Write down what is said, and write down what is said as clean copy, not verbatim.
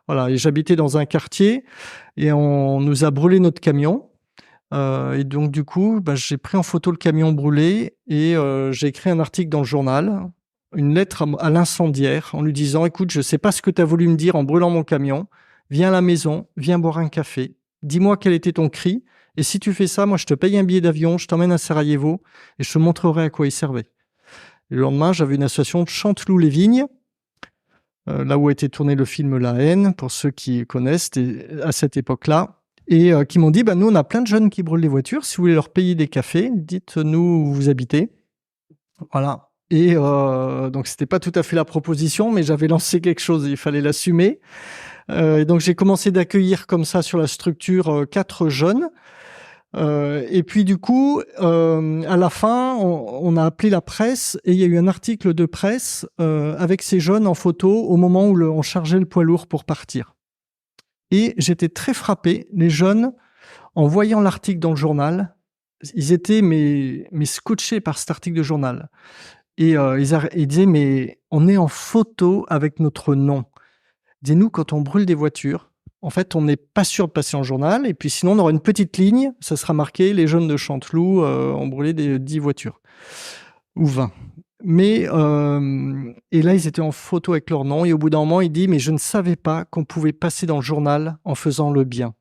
Voilà, et j'habitais dans un quartier et on nous a brûlé notre camion. Et donc du coup, bah, j'ai pris en photo le camion brûlé et j'ai écrit un article dans le journal, une lettre à l'incendiaire en lui disant: «Écoute, je sais pas ce que tu as voulu me dire en brûlant mon camion. Viens à la maison, viens boire un café. Dis-moi quel était ton cri et si tu fais ça, moi je te paye un billet d'avion, je t'emmène à Sarajevo et je te montrerai à quoi il servait». Et le lendemain, j'avais une association de Chanteloup-les-Vignes, là où a été tourné le film La Haine, pour ceux qui connaissent, c'était à cette époque-là, et qui m'ont dit: «Bah, nous, on a plein de jeunes qui brûlent les voitures. Si vous voulez leur payer des cafés, dites-nous où vous habitez». Voilà. Et donc, c'était pas tout à fait la proposition, mais j'avais lancé quelque chose, il fallait l'assumer. Et donc, j'ai commencé d'accueillir comme ça sur la structure 4 jeunes. Et puis du coup, à la fin, on a appelé la presse et il y a eu un article de presse avec ces jeunes en photo au moment où on chargeait le poids lourd pour partir. Et j'étais très frappé. Les jeunes, en voyant l'article dans le journal, ils étaient mais scotchés par cet article de journal. Et ils disaient: «Mais on est en photo avec notre nom». Dis-nous, quand on brûle des voitures, en fait, on n'est pas sûr de passer en journal et puis sinon on aura une petite ligne, ça sera marqué: «Les jeunes de Chanteloup ont brûlé 10 voitures» ou 20. Mais et là, ils étaient en photo avec leur nom et au bout d'un moment, il dit: «Mais je ne savais pas qu'on pouvait passer dans le journal en faisant le bien».